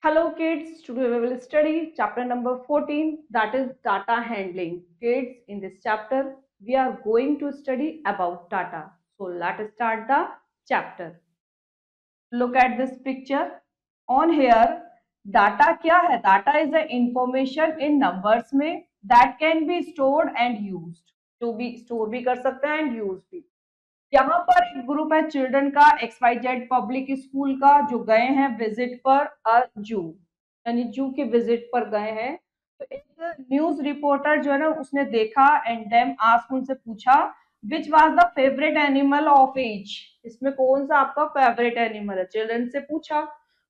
Hello kids, today we will study chapter number 14, that is data handling. Kids, in this chapter we are going to study about data. So let us start the chapter. Look at this picture. On here, data क्या है? Data is the information in numbers में that can be stored and used. जो भी store भी कर सकते हैं and use भी. यहाँ पर एक ग्रुप है चिल्ड्रन का XYZ पब्लिक स्कूल का जो गए हैं विजिट पर अ जू, यानी जू के विजिट पर गए हैं। तो एक न्यूज रिपोर्टर जो है ना उसने देखा एंड देम आस्क्ड, उनसे पूछा which was the favourite animal of each, इसमें कौन सा आपका फेवरेट एनिमल है, चिल्ड्रन से पूछा।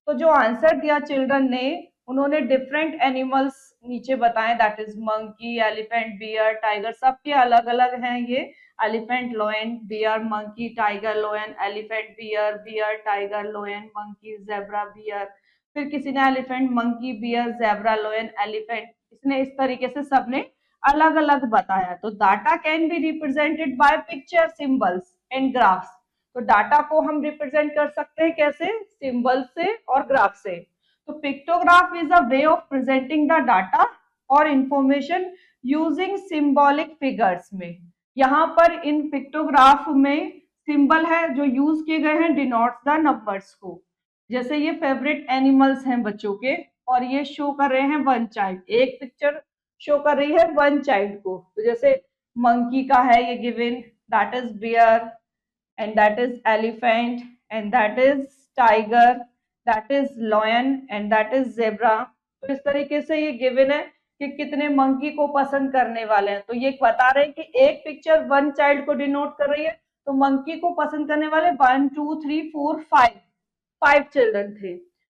तो जो आंसर दिया चिल्ड्रन ने, उन्होंने डिफरेंट एनिमल्स नीचे बताए, that is monkey, elephant, bear, tiger, सबके अलग अलग हैं ये। Elephant, lion, bear, monkey, tiger, lion, elephant, bear, bear, tiger, lion, monkey, zebra, bear. फिर किसी ने elephant, monkey, bear, zebra, lion, elephant, इसने इस तरीके से सबने अलग अलग बताया। तो data can be represented by picture, symbols and graphs. तो डाटा को हम रिप्रेजेंट कर सकते हैं कैसे? सिंबल से और ग्राफ से। तो pictograph is a way of presenting the data और इंफॉर्मेशन यूजिंग सिंबॉलिक फिगर्स में। यहाँ पर इन पिक्टोग्राफ में सिंबल है जो यूज किए गए हैं डिनोट्स द नंबर्स को। जैसे ये फेवरेट एनिमल्स हैं बच्चों के और ये शो कर रहे हैं वन चाइल्ड, एक पिक्चर शो कर रही है वन चाइल्ड को। तो जैसे मंकी का है ये given, that is bear and that is elephant and that is tiger, that is lion and that is zebra। तो इस तरीके से ये गिवन है कि कितने मंकी को पसंद करने वाले हैं। तो ये बता रहे हैं कि एक पिक्चर वन चाइल्ड को डिनोट कर रही है, तो मंकी को पसंद करने वाले 1 2 3 4 5 चिल्ड्रन थे।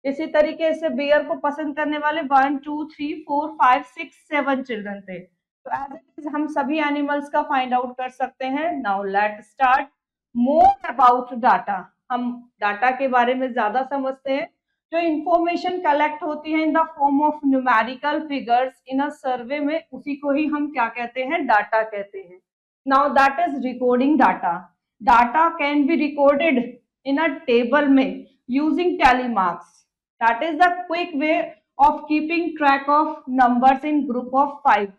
इसी तरीके से बियर को पसंद करने वाले 1 2 3 4 5 6 7 चिल्ड्रन थे। तो एज इट इज हम सभी एनिमल्स का फाइंड आउट कर सकते हैं। Now let start more about data. हम डाटा के बारे में ज्यादा समझते हैं। जो इंफॉर्मेशन कलेक्ट होती है in the form of numerical figures in a survey में, उसी को ही हम क्या कहते हैं? डाटा कहते हैं। Now that is recording data. Data can be recorded in a table में using tally marks. That is the quick way of keeping track of numbers in group of 5।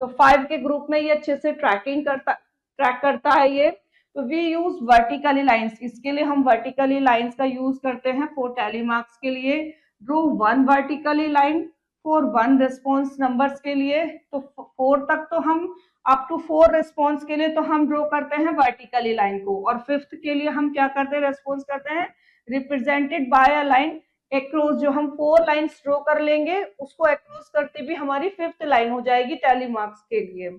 तो 5 के ग्रुप में ये अच्छे से ट्रैक करता है ये। तो वी यूज वर्टिकली लाइंस, इसके लिए हम वर्टिकली लाइंस का यूज करते हैं फॉर टैली मार्क्स के लिए। Drew one vertically line for one response numbers के लिए। तो 4 तक तो हम अप टू 4 रिस्पॉन्स के लिए तो हम ड्रॉ करते हैं वर्टिकली लाइन को, और 5th के लिए हम क्या करते हैं? रिस्पॉन्स करते हैं represented by a line across. जो हम 4 लाइंस ड्रॉ कर लेंगे उसको एक्रॉस करते भी हमारी 5th लाइन हो जाएगी टैली मार्क्स के लिए।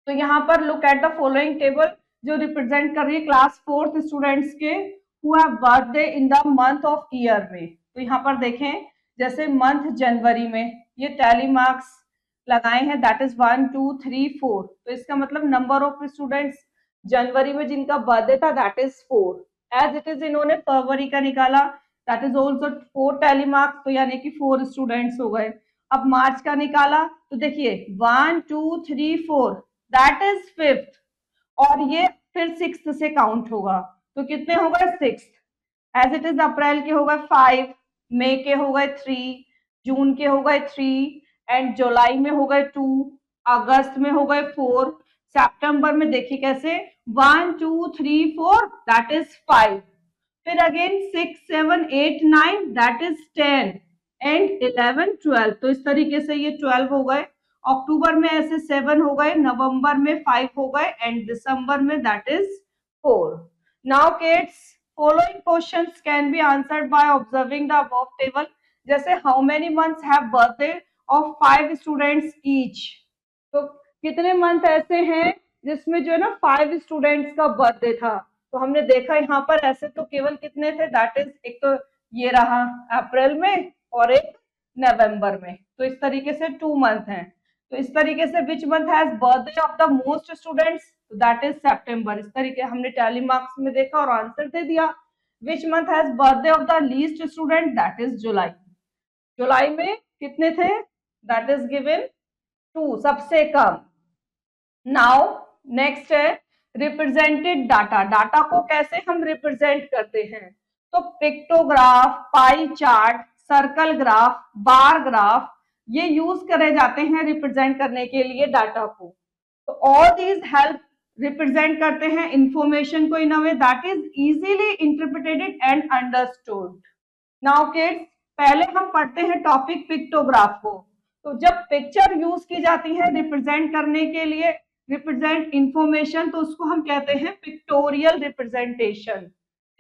तो यहाँ पर look at the following table जो रिप्रेजेंट कर रही है क्लास 4th स्टूडेंट्स के who have birthday in the month of year में। तो यहाँ पर देखें, जैसे मंथ जनवरी में ये टैली मार्क्स लगाए हैं, दैट इज 1 2 3 4। तो इसका मतलब नंबर ऑफ स्टूडेंट्स जनवरी में जिनका बर्थडे था that is 4। As it is इन्होंने फरवरी का निकाला, that is also 4 tally marks, तो यानी कि 4 स्टूडेंट्स हो गए। अब मार्च का निकाला तो देखिए 1 2 3 4, दैट इज 5th, और ये फिर 6th से काउंट होगा। तो कितने हो गए? 6th। एज इट इज अप्रैल के हो गए 5, मई के हो गए 3, जून के हो गए 3 एंड जुलाई में हो गए 2, अगस्त में हो गए 4, सितंबर में देखिए कैसे 1 2 3 4, दैट इज 5। फिर अगेन 6 7 8 9, दैट इज 10 एंड 11 12। तो इस तरीके से ये 12 हो गए। अक्टूबर में ऐसे 7 हो गए, नवंबर में 5 हो गए एंड दिसंबर में that is 4। Now kids, following questions can be answered by observing the above table. जैसे how many months have birthday of 5 students each. तो कितने मंथ ऐसे हैं जिसमें जो है ना 5 स्टूडेंट्स का बर्थडे था। तो हमने देखा यहाँ पर ऐसे तो केवल कितने थे, दैट इज एक तो ये रहा अप्रैल में और एक नवंबर में। तो इस तरीके से 2 मंथ हैं। तो इस तरीके से which month has birthday of the most students, that is September. इस तरीके हमने टैली मार्क्स में देखा और आंसर दे दिया। Which month has birthday of the least student, that is July. जुलाई में कितने थे? दैट इज गिवन 2, सबसे कम। नाउ नेक्स्ट है रिप्रेजेंटेड डाटा। डाटा को कैसे हम रिप्रेजेंट करते हैं? तो pictograph, pie chart, circle graph, bar graph, ये यूज करे जाते हैं रिप्रेजेंट करने के लिए डाटा को। तो ऑल दीज हेल्प रिप्रेजेंट करते हैं इंफॉर्मेशन को in a way that is easily interpreted and understood. Now kids, पहले हम पढ़ते हैं टॉपिक पिक्टोग्राफ को। तो जब पिक्चर यूज की जाती है रिप्रेजेंट करने के लिए, रिप्रेजेंट इंफॉर्मेशन, तो उसको हम कहते हैं पिक्टोरियल रिप्रेजेंटेशन।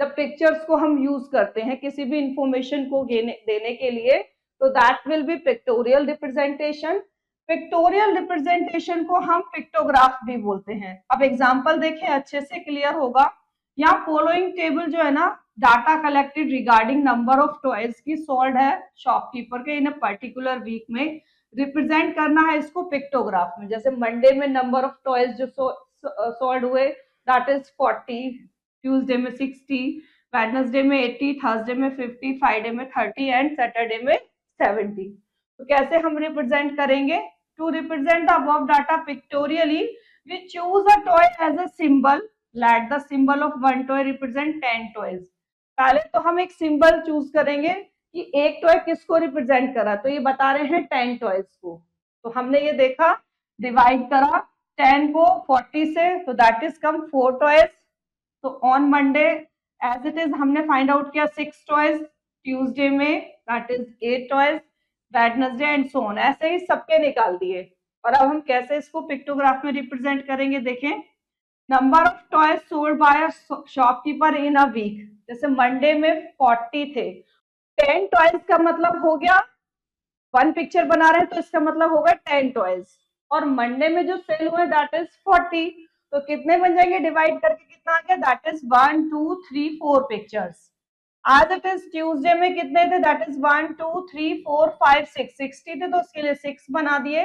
जब पिक्चर्स को हम यूज करते हैं किसी भी इंफॉर्मेशन को देने के लिए, तो that will B pictorial representation. Pictorial representation को हम पिक्टोग्राफ भी बोलते हैं। अब एग्जांपल देखें, अच्छे से क्लियर होगा। यहाँ फॉलोइंग टेबल जो है ना, data collected regarding number of toys की सोल्ड है शॉपकीपर के इन अ पर्टिकुलर वीक में, रिप्रेजेंट करना है इसको पिक्टोग्राफ में। जैसे मंडे में नंबर ऑफ टॉयज जो सोल्ड हुए दैट इज 40, ट्यूसडे में 60, वेडनेसडे में 80, थर्सडे में 50, फ्राइडे में 30 एंड सैटरडे में 70। तो कैसे हम रिप्रेजेंट करेंगे? To represent the above data pictorially we choose a toy as a symbol, let the symbol of one toy represent 10 toys. पहले तो हम एक सिंबल चूज करेंगे कि एक टॉय किसको रिप्रेजेंट करा, तो ये बता रहे हैं 10 टॉयज को। तो हमने ये देखा, डिवाइड करा 10 को 40 से, तो दैट इज कम 4 टॉयज। तो on Monday as it is हमने फाइंड आउट किया 6 टॉयज, ट्यूसडे में that is 8 toys, Wednesday and so on, ऐसे ही सबके निकाल दिए। और अब हम कैसे इसको पिक्टोग्राफ में रिप्रेजेंट करेंगे, देखें। Number of toys sold by a shopkeeper in a week, जैसे मंडे में 40 थे, 10 टॉयज का मतलब हो गया, वन पिक्चर बना रहे हैं तो इसका मतलब होगा 10 टॉयज। और मंडे में जो सेल हुए दैट इज 40, तो कितने बन जाएंगे डिवाइड करके, कितना आ गया, दैट इज 1 2 3 4 पिक्चर्स। आज इट इज ट्यूसडे में कितने थे, दैट इज 1 2 3 4 5 6, 60 थे तो उसके लिए 6 बना दिए।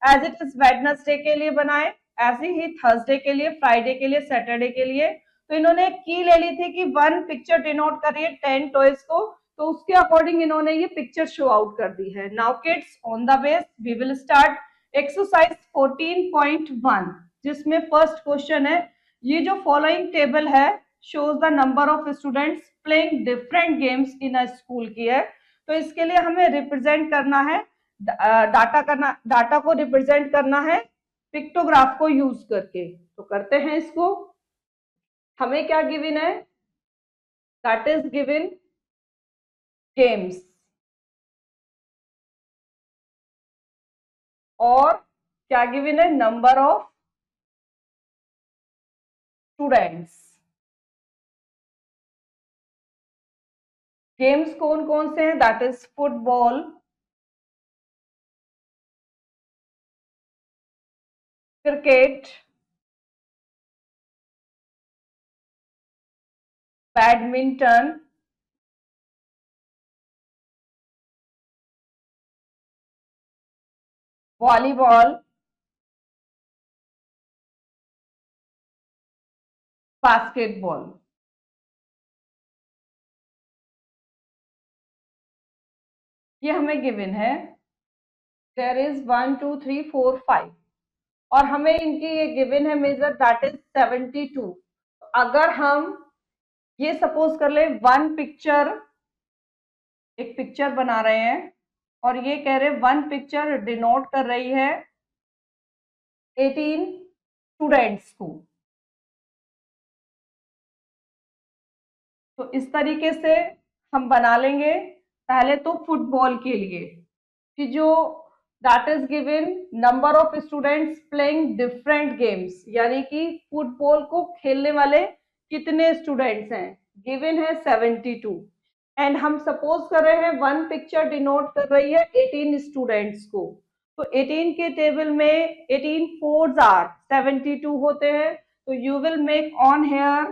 एज इट इज वेडनेसडे के लिए बनाए, ऐसे ही थर्सडे के लिए, फ्राइडे के लिए, सैटरडे के लिए। तो इन्होंने एक की ले ली थी कि वन पिक्चर डिनोट कर रही है 10 टॉयज को, तो उसके अकॉर्डिंग इन्होंने ये पिक्चर शो आउट कर दी है। Now kids, on the base we will start exercise 14.1, जिसमें फर्स्ट क्वेश्चन है, ये जो फॉलोइंग टेबल है shows the number of students playing different games in a school की है। तो इसके लिए हमें रिप्रेजेंट करना है, डाटा को रिप्रेजेंट करना है पिक्टोग्राफ को यूज करके। तो करते हैं इसको। हमें क्या गिवन है, दैट इज गिवन गेम्स, और क्या गिवन है, नंबर ऑफ स्टूडेंट्स। गेम्स कौन कौन से हैं, that is football, cricket, badminton, volleyball, basketball. ये हमें गिवन है, देयर इज 1 2 3 4 5, और हमें इनकी ये गिवन है मेजर, दैट इज 72। अगर हम ये सपोज कर ले वन पिक्चर, एक पिक्चर बना रहे हैं और ये कह रहे वन पिक्चर डिनोट कर रही है 18 स्टूडेंट्स को, तो इस तरीके से हम बना लेंगे। पहले तो फुटबॉल के लिए कि जो that is given number of students playing different games, यानी कि फुटबॉल को खेलने वाले कितने स्टूडेंट्स हैं, गिवन है 72। एंड हम सपोज कर रहे हैं वन पिक्चर डिनोट कर रही है 18 स्टूडेंट्स को, तो 18 के टेबल में 18 फोर्स आर 72 होते हैं। तो you will make on here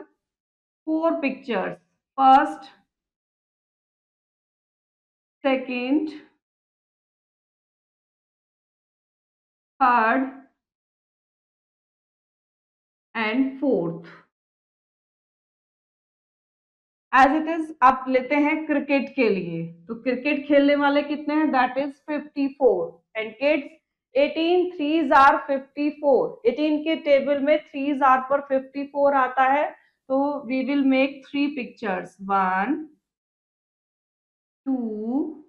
4 pictures, first, second, third and fourth. As it is आप लेते हैं क्रिकेट के लिए, तो क्रिकेट खेलने वाले कितने हैं, that is 54। And kids, 18 threes are 54, 18 के टेबल में थ्रीज आर पर 54 आता है। तो we will make 3 pictures, 1 2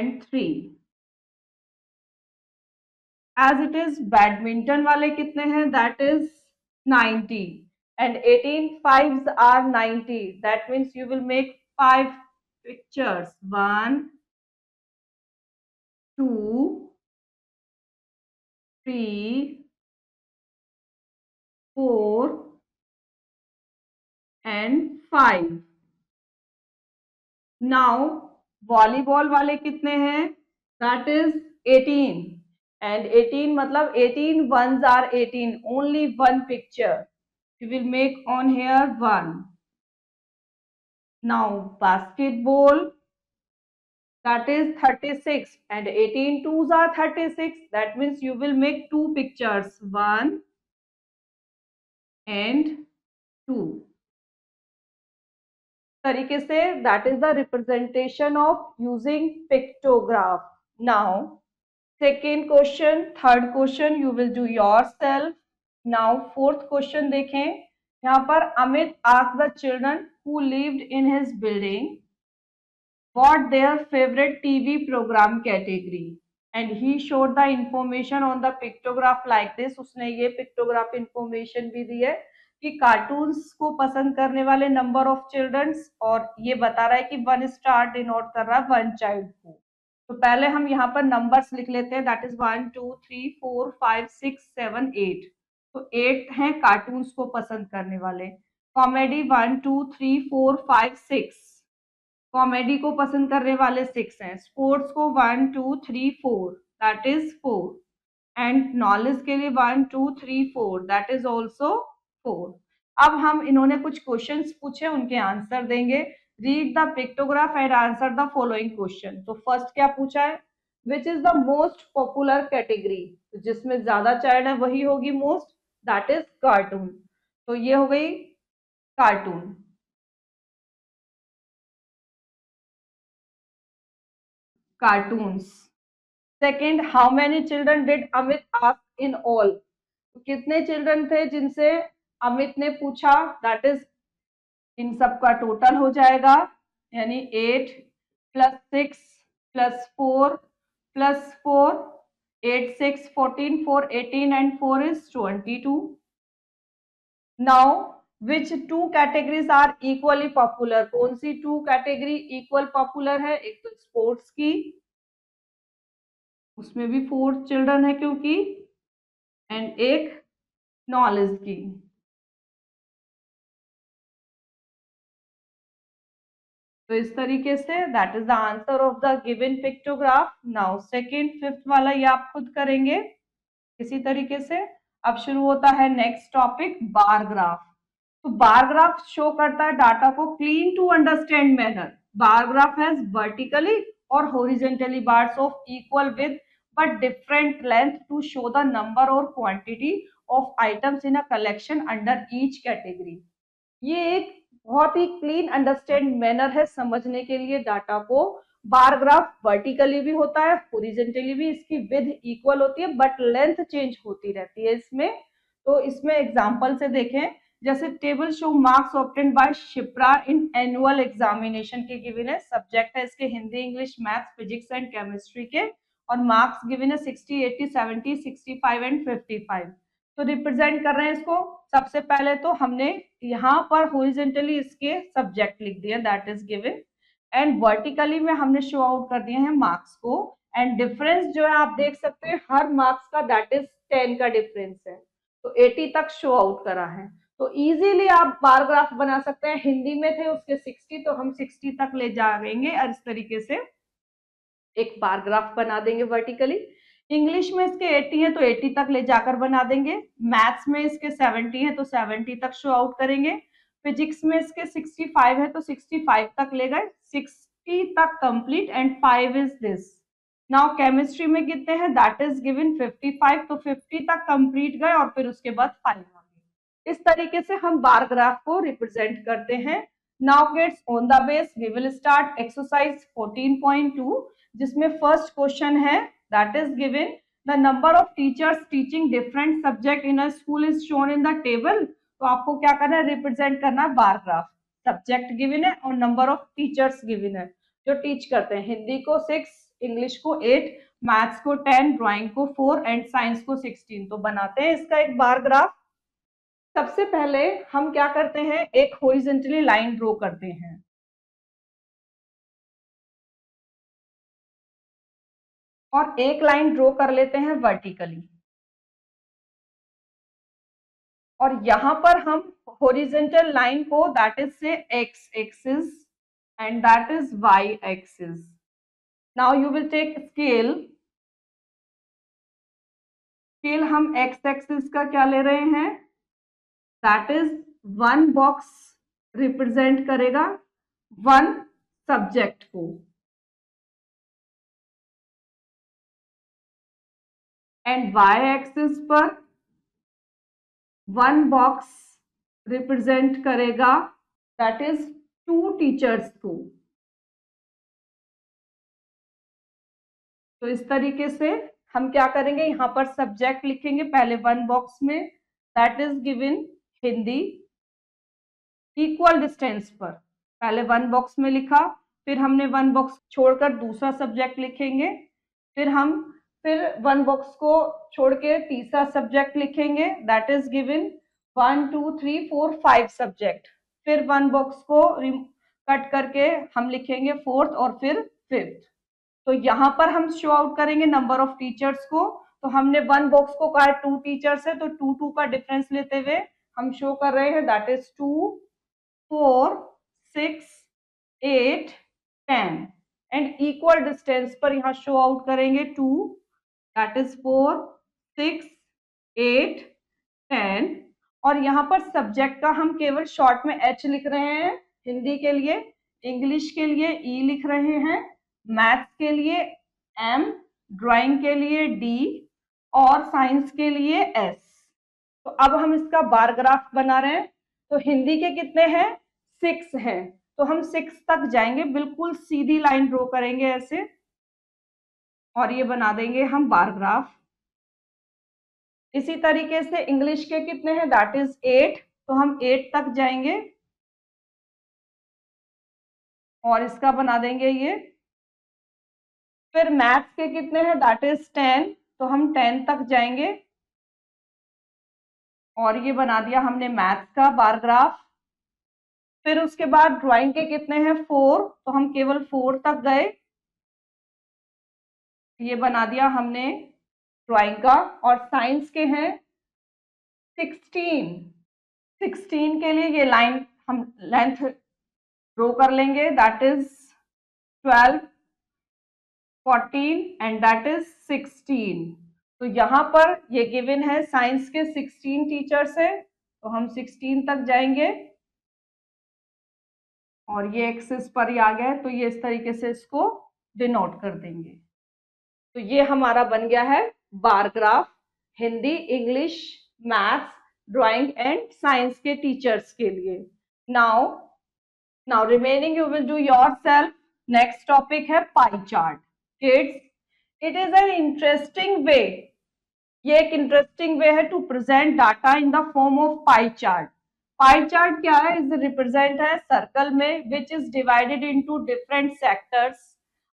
and 3. As it is, badminton वाले कितने हैं? That is 90. And 18 fives are 90. That means you will make 5 pictures. 1, 2, 3, 4 and 5. Now volleyball वाले कितने हैं? That is 18. And 18 मतलब 18 ones are 18. Only one picture. You will make on here 1. Now basketball, that is 36, and 18 twos are 36. That means you will make 2 pictures, 1 and 2. तरीके से that is the representation of using pictograph. Now second question, third question you will do yourself. Now fourth question देखें, यहाँ पर Amit asked the children who lived in his building what their favorite TV program category, and he showed the information on the pictograph like this. उसने ये pictograph information भी दी है कि cartoons को पसंद करने वाले नंबर ऑफ चिल्ड्रंस, और ये बता रहा है कि 1 स्टार डिनोट कर रहा है 1 चाइल्ड को. तो पहले हम यहाँ पर नंबर्स लिख लेते हैं. That is 1 2 3 4 5 6 7 8. तो 8 हैं कार्टून्स को पसंद करने वाले. कॉमेडी 1 2 3 4 5 6. कॉमेडी को पसंद करने वाले 6 हैं. स्पोर्ट्स को 1 2 3 4, दैट इज 4. एंड नॉलेज के लिए 1 2 3 4, दैट इज ऑल्सो 4. अब हम इन्होंने कुछ क्वेश्चंस पूछे, उनके आंसर देंगे. Read the pictograph and answer the following question. तो फर्स्ट क्या पूछा है? Which is the most popular category. तो जिसमें ज्यादा चाइल्ड है वही होगी मोस्ट, दैट इज कार्टून. तो ये हो गई cartoon. Cartoons. Second, how many children did Amit ask in all. कितने चिल्ड्रन थे जिनसे अमित ने पूछा? दैट इज इन सबका टोटल हो जाएगा, यानी 8 + 6 + 4 + 4, 8 6 14, 4 18 and 4 is 22. Now which two categories are equally popular. कौन सी 2 कैटेगरी इक्वल पॉपुलर है? एक तो स्पोर्ट्स की, उसमें भी 4 चिल्ड्रन है क्योंकि, एंड एक नॉलेज की. तो इस तरीके say that is the answer of the given pictograph. Now second fifth वाला ये आप खुद करेंगे इसी तरीके से. अब शुरू होता है नेक्स्ट टॉपिक, बार ग्राफ. तो बार ग्राफ शो करता है डाटा को clean to understand manner. Bar graph has vertically और horizontally bars of equal width but different length to show the number और quantity of items in a collection under each category. ये एक बहुत ही clean understand manner है समझने के लिए data को. बार ग्राफ वर्टिकली भी होता है, हॉरिजॉन्टली भी. इसकी विड्थ इक्वल होती है बट लेंथ चेंज होती रहती है इसमें. तो इसमें एग्जांपल से देखें, जैसे table show marks obtain bye Shipra in annual examination के गिवन है. सब्जेक्ट है इसके Hindi, English, maths, physics and chemistry के, और मार्क्स गिवन है 60 80 70 65 एंड 55. तो रिप्रेजेंट कर रहे हैं इसको. सबसे पहले तो हमने यहाँ पर हॉरिजॉन्टली इसके सब्जेक्ट लिख दिए, that is given, and vertically में हमने शो आउट कर दिए हैं मार्क्स को. एंड डिफरेंस जो है आप देख सकते हैं हर मार्क्स का, दैट इज 10 का डिफरेंस है. तो 80 तक शो आउट करा है. तो इजीली आप बार ग्राफ बना सकते हैं. हिंदी में थे उसके 60, तो हम 60 तक ले जाएंगे और इस तरीके से एक बार ग्राफ बना देंगे वर्टिकली. इंग्लिश में इसके 80 है तो 80 तक ले जाकर बना देंगे. मैथ्स में इसके 70 है तो 70 तक शो आउट करेंगे. फिजिक्स में इसके 65 है तो 65 तक ले गए, 60 तक complete, and 5 is this. Now chemistry में कितने हैं? दैट इज गिवन 55, तो 50 तक कंप्लीट गए और फिर उसके बाद 5 आ गए. इस तरीके से हम बार ग्राफ को रिप्रेजेंट करते हैं. Now kids, on the base we will start exercise 14.2, जिसमें फर्स्ट क्वेश्चन है, that is given the number of teachers teaching different subject in a school is shown in the table. तो आपको क्या करना है? रिप्रेजेंट करना है बार ग्राफ. सब्जेक्ट गिवन है और नंबर ऑफ टीचर्स गिवन है. जो टीच करते हैं। हिंदी को 6, इंग्लिश को 8, मैथ्स को 10, ड्राइंग को 4 एंड साइंस को 16। तो बनाते हैं इसका एक बार ग्राफ। सबसे पहले हम क्या करते हैं, एक हॉरिजॉन्टली लाइन ड्रॉ करते हैं और एक लाइन ड्रॉ कर लेते हैं वर्टिकली, और यहां पर हम हॉरिजॉन्टल लाइन को दैट इज से x axis and that is y axis. Now you will take scale. Scale हम एक्स एक्सिस का क्या ले रहे हैं, दैट इज 1 बॉक्स रिप्रेजेंट करेगा 1 सब्जेक्ट को, एंड वाई एक्सिस पर 1 बॉक्स रिप्रेजेंट करेगा दैट इज 2 टीचर्स को। तो इस तरीके से हम क्या करेंगे, यहां पर सब्जेक्ट लिखेंगे पहले 1 बॉक्स में, that is given Hindi, equal distance पर पहले 1 बॉक्स में लिखा, फिर हमने 1 बॉक्स छोड़कर दूसरा सब्जेक्ट लिखेंगे, फिर 1 बॉक्स को छोड़ के तीसरा सब्जेक्ट लिखेंगे, दैट इज गिवन 1 2 3 4 5 सब्जेक्ट, फिर 1 बॉक्स को कट करके हम लिखेंगे 4th और फिर 5th। तो यहाँ पर हम शो आउट करेंगे नंबर ऑफ टीचर्स को। तो हमने 1 बॉक्स को कहा 2 टीचर्स है, तो 2 2 का डिफरेंस लेते हुए हम शो कर रहे हैं that is 2 4 6 8 10, and equal distance पर यहाँ शो आउट करेंगे 2, दैट इज 4 6 8 10, और यहाँ पर सब्जेक्ट का हम केवल शॉर्ट में एच लिख रहे हैं हिंदी के लिए, इंग्लिश के लिए ई लिख रहे हैं, मैथ्स के लिए एम, ड्राइंग के लिए डी और साइंस के लिए एस। तो अब हम इसका बार ग्राफ बना रहे हैं। तो हिंदी के कितने हैं, 6 हैं, तो हम 6 तक जाएंगे, बिल्कुल सीधी लाइन ड्रॉ करेंगे ऐसे, और ये बना देंगे हम बार ग्राफ। इसी तरीके से इंग्लिश के कितने हैं, दैट इज 8, तो हम 8 तक जाएंगे और इसका बना देंगे ये। फिर मैथ्स के कितने हैं, दैट इज 10, तो हम 10 तक जाएंगे और ये बना दिया हमने मैथ्स का बार ग्राफ। फिर उसके बाद ड्राइंग के कितने हैं, 4, तो हम केवल 4 तक गए, ये बना दिया हमने ड्राइंग का। और साइंस के हैं 16, 16 के लिए ये लाइन हम लेंथ ड्रॉ कर लेंगे, that is 12 14 and that is 16। तो यहाँ पर ये गिवन है साइंस के 16 टीचर्स है, तो हम 16 तक जाएंगे और ये एक्सिस पर ही आ गया है, तो ये इस तरीके से इसको डिनोट कर देंगे। तो ये हमारा बन गया है bar graph Hindi, English, maths, drawing and science के टीचर्स के लिए। Now remaining you will do yourself. Next topic है pie chart. Kids, it is an interesting way, ये एक इंटरेस्टिंग वे है to present data in the form of pie chart. Pie chart क्या है, is represent है circle में which is divided into different sectors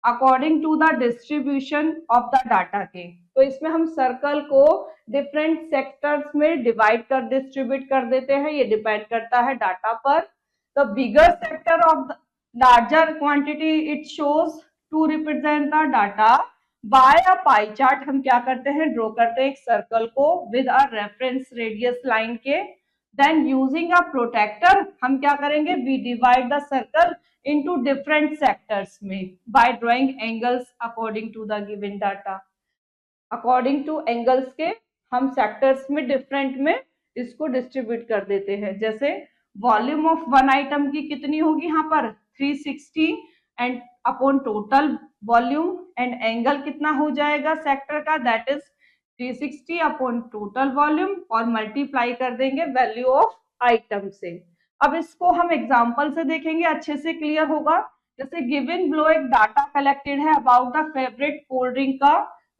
according to the distribution of the data के। तो इसमें हम सर्कल को डिफरेंट सेक्टर्स में डिवाइड कर डिस्ट्रीब्यूट कर देते हैं, ये डिपेंड करता है डाटा पर। The bigger sector of the larger quantity it shows to represent the data by a pie chart. हम क्या करते हैं, ड्रॉ करते हैं एक सर्कल को with a reference radius line के, देन यूजिंग अ प्रोटेक्टर हम क्या करेंगे, we divide the circle into different sectors में by drawing angles according to the given data। according to angles के हम sectors में different में इसको distribute कर देते हैं। जैसे volume of one item की कितनी होगी यहाँ पर 360 and upon total volume and angle कितना हो जाएगा sector का, that is 360 upon total volume और multiply कर देंगे value of item से। अब इसको हम एग्जाम्पल से देखेंगे, अच्छे से क्लियर होगा। जैसे गिवन ब्लो एक डाटा कलेक्टेड है about the favourite cold drink का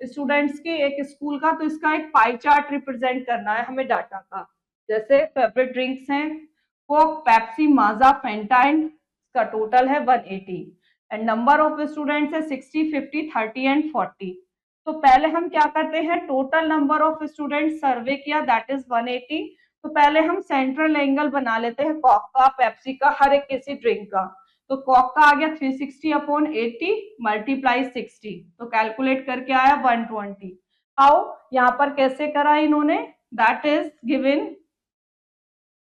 स्टूडेंट्स के एक स्कूल का, तो इसका एक पाई चार्ट रिप्रेजेंट करना है हमें डाटा का। जैसे फेवरेट ड्रिंक्स हैं Coke, Pepsi, Maaza, Fanta and का टोटल है 180। एंड नंबर ऑफ स्टूडेंट्स है 60, 50, 30 एंड 40। तो पहले हम क्या करते हैं, टोटल नंबर ऑफ स्टूडेंट सर्वे किया दैट इज 180। तो पहले हम सेंट्रल एंगल बना लेते हैं कॉक का, पेप्सी का, हर एक किसी ड्रिंक का। तो कॉक का आ गया 360 अपॉन 80 मल्टीप्लाई 60, तो कैलकुलेट करके आया 120। आओ यहाँ पर कैसे करा इन्होंने, दैट इज गिवन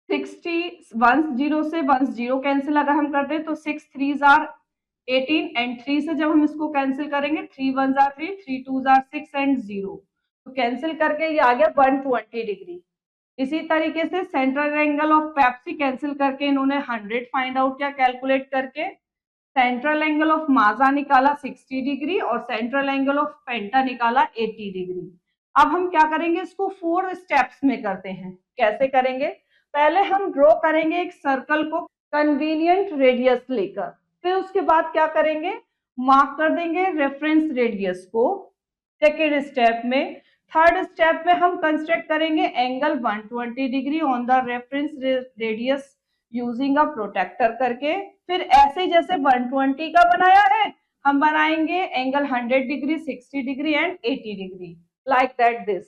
60, 10 से 10 कैंसिल अगर हम करते हैं तो 6 3 आर 18 एंड 3 से जब हम इसको कैंसिल करेंगे 3 1 आर 3, 3 2 आर 6 एंड 0, तो कैंसिल करके ये आ गया 120 डिग्री। इसी तरीके से central angle of Pepsi cancel करके इन्होंने 100 फाइंड आउट किया कैलकुलेट करके। सेंट्रल एंगल ऑफ माजा निकाला 60 डिग्री और सेंट्रल एंगल ऑफ पेंटा निकाला 80 डिग्री। अब हम क्या करेंगे, इसको 4 स्टेप्स में करते हैं। कैसे करेंगे, पहले हम ड्रॉ करेंगे एक सर्कल को कन्वीनियंट रेडियस लेकर, फिर उसके बाद क्या करेंगे, मार्क कर देंगे रेफरेंस रेडियस को सेकेंड स्टेप में। थर्ड स्टेप में हम कंस्ट्रक्ट करेंगे angle 120 degree on the reference radius using a protractor करके। फिर ऐसे जैसे 120 का बनाया है हम बनाएंगे angle 100 degree, 60 degree and 80 degree, like that this.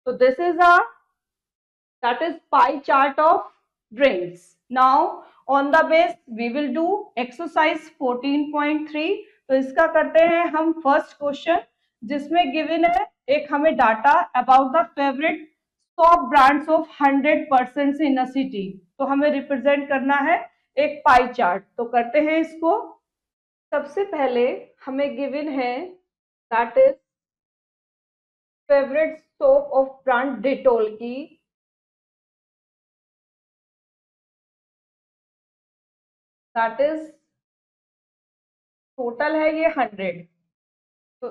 So this is a, that is pie chart of drinks. Now on the base we will do exercise 14.3। तो इसका करते हैं हम फर्स्ट क्वेश्चन, जिसमें गिवन है एक हमें data about the favourite top brands of 100% in a city. तो हमें रिप्रेजेंट करना है एक पाई चार्ट, तो करते हैं इसको। सबसे पहले हमें गिवन है that is favourite soap of brand Dettol की, दैट इज टोटल है ये 100। तो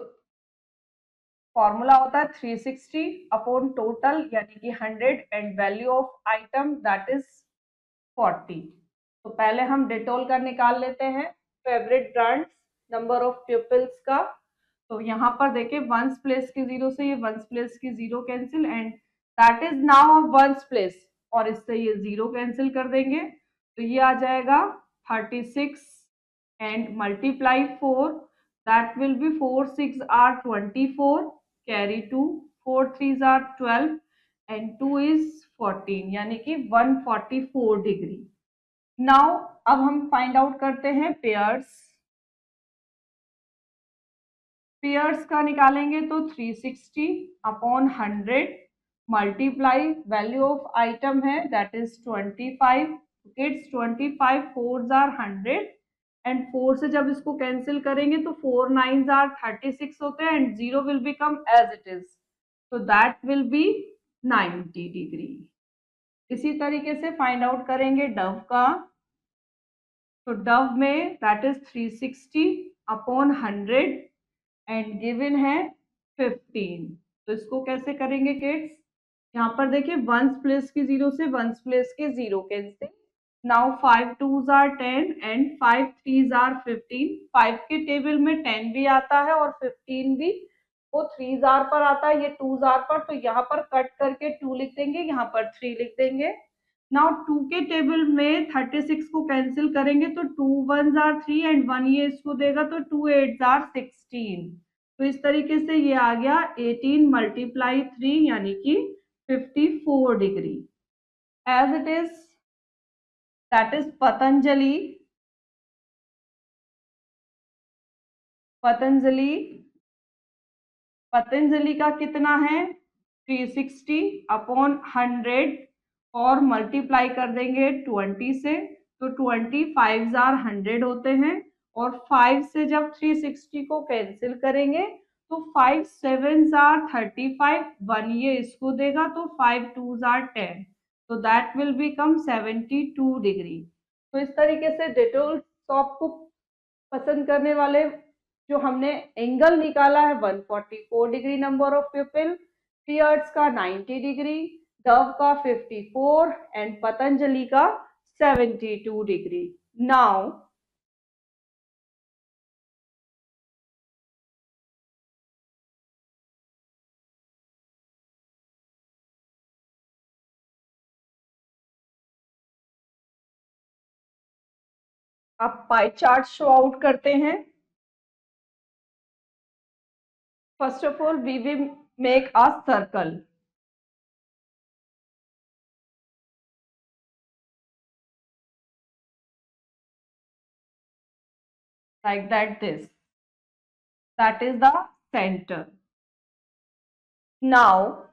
फॉर्मूला होता है 360 अपॉन टोटल यानी कि 100 and value of item that is 40। तो पहले हम डेटोल का निकाल लेते हैं favourite brands number of peoples का। तो यहाँ पर देखिए वंस प्लेस की 0 से ये वंस प्लेस की 0 cancel and that is now ones place, और इससे ये 0 कैंसिल कर देंगे तो ये आ जाएगा 36 and multiply 4 that will be 4 6 are 24 carry 2 4 3s are 12 and 2 is 14 यानी कि 144 डिग्री। नाउ अब हम फाइंड आउट करते हैं पेयर्स। पेयर्स का निकालेंगे तो 360 upon 100 multiply value of item है that is 25। Kids 25 4s are 100 and 4 से जब इसको कैंसिल करेंगे तो 4 9s are 36 होते हैं and 0 will become as it is, तो दैट विल बी 90 डिग्री। इसी तरीके से फाइंड आउट करेंगे डव का। तो डव में that is 360 upon 100 and given है 15। तो इसको कैसे करेंगे किड्स, यहाँ पर देखिए वंस प्लेस की 0 से वंस प्लेस के 0 cancel. Now 5 2s are 10 and 5 3s are 15। 5 के टेबल में 10 भी आता है और 15 भी, वो 3s are पर आता है, ये 2s are पर, तो यहाँ पर कट करके 2 लिख देंगे, यहाँ पर 3 लिख देंगे। नाउ 2 के टेबल में 36 को कैंसिल करेंगे तो 2 1s are 3 एंड 1 ये इसको देगा तो 2 8s are 16। तो इस तरीके से ये आ गया 18 मल्टीप्लाई 3 यानी कि 54 degree. As it is that is Patanjali. Patanjali Patanjali का कितना है 360 अपॉन 100 और मल्टीप्लाई कर देंगे 20 से, तो 25 आर 100 होते हैं और 5 से जब 360 को कैंसिल करेंगे तो 5 7 आर 35, 1 ये इसको देगा तो 5 2 आर 10, तो दैट विल बिकम 72 डिग्री। तो इस तरीके से डेटोल सॉप को पसंद करने वाले जो हमने एंगल निकाला है 144 degree number of people, Pears का 90 डिग्री, डव का 54 एंड पतंजलि का 72 डिग्री। नाउ अब पाई चार्ट शो आउट करते हैं. First of all, we will make a circle. Like that, this. That is the center. Now,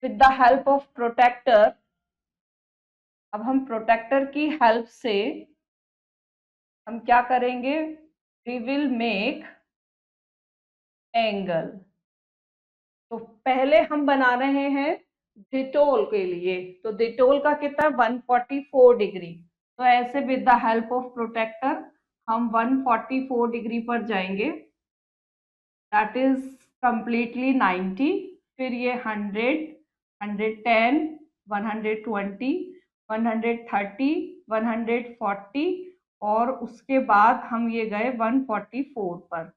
with the help of protractor, अब हम protector की help से हम क्या करेंगे? We will make angle. तो पहले हम बना रहे हैं डिटोल के लिए. तो डिटोल का कितना? 144 डिग्री. तो ऐसे with the help of protractor हम 144 डिग्री पर जाएंगे. That is completely 90. फिर ये 100, 110, 120, 130, 140 और उसके बाद हम ये गए 144 पर.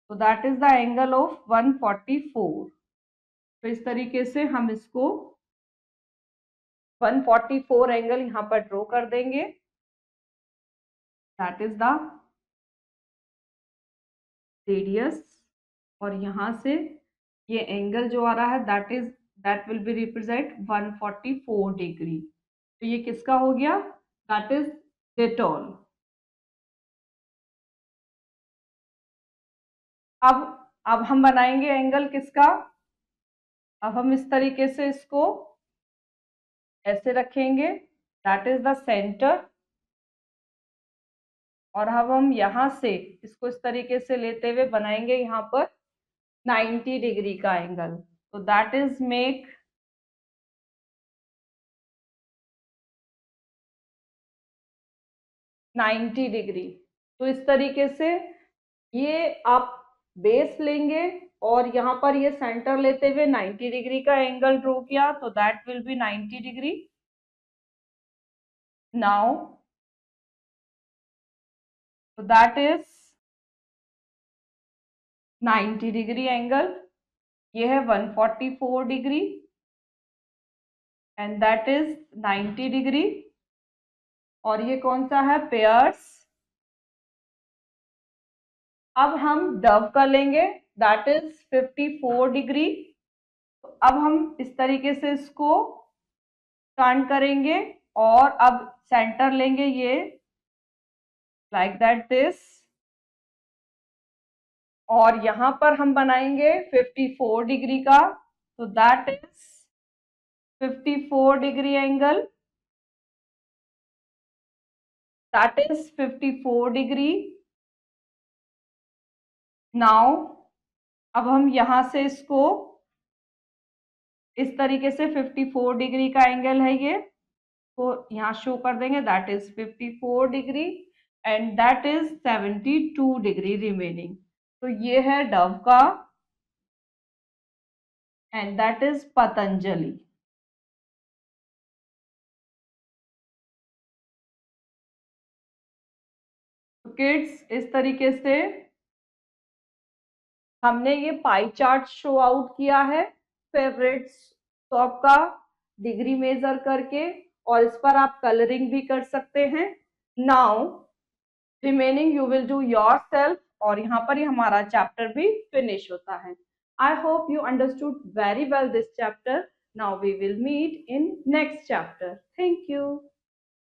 तो that is the angle of 144. तो इस तरीके से हम इसको 144 एंगल यहाँ पर ड्रॉ कर देंगे. That is the radius. और यहाँ से ये एंगल जो आ रहा है that will B represent 144 degree. तो ये किसका हो गया? That is Dettol. अब हम बनाएंगे एंगल किसका? अब हम इस तरीके से इसको ऐसे रखेंगे. That is the centre. और अब हम यहाँ से इसको इस तरीके से लेते हुए बनाएंगे यहाँ पर 90 डिग्री का एंगल. तो दैट इज मेक 90 डिग्री. तो इस तरीके से ये आप बेस लेंगे और यहाँ पर ये सेंटर लेते हुए 90 डिग्री का एंगल ड्रॉ किया. तो that will be 90 degree. Now तो दैट इज 90 डिग्री एंगल. ये है 144 degree and that is 90 degree. और ये कौन सा है? पेयर्स. अब हम डव का लेंगे. That is 54 degree. अब हम इस तरीके से इसको टर्न करेंगे और अब सेंटर लेंगे ये लाइक दैट दिस. और यहाँ पर हम बनाएंगे 54 डिग्री का. तो that is 54 degree angle. That is 54 degree. Now अब हम यहाँ से इसको इस तरीके से 54 डिग्री का एंगल है ये, तो यहाँ शो कर देंगे. That is 54 degree and that is 72 degree remaining. तो ये है डव का एंड दैट इज पतंजलि. तो किड्स, इस तरीके से हमने ये पाई चार्ट शो आउट किया है फेवरेट्स टॉप का डिग्री मेजर करके, और इस पर आप कलरिंग भी कर सकते हैं. Now remaining you will do your self. और यहाँ पर ही हमारा चैप्टर भी फिनिश होता है. I hope you understood very well this chapter. Now we will meet in next chapter. Thank you.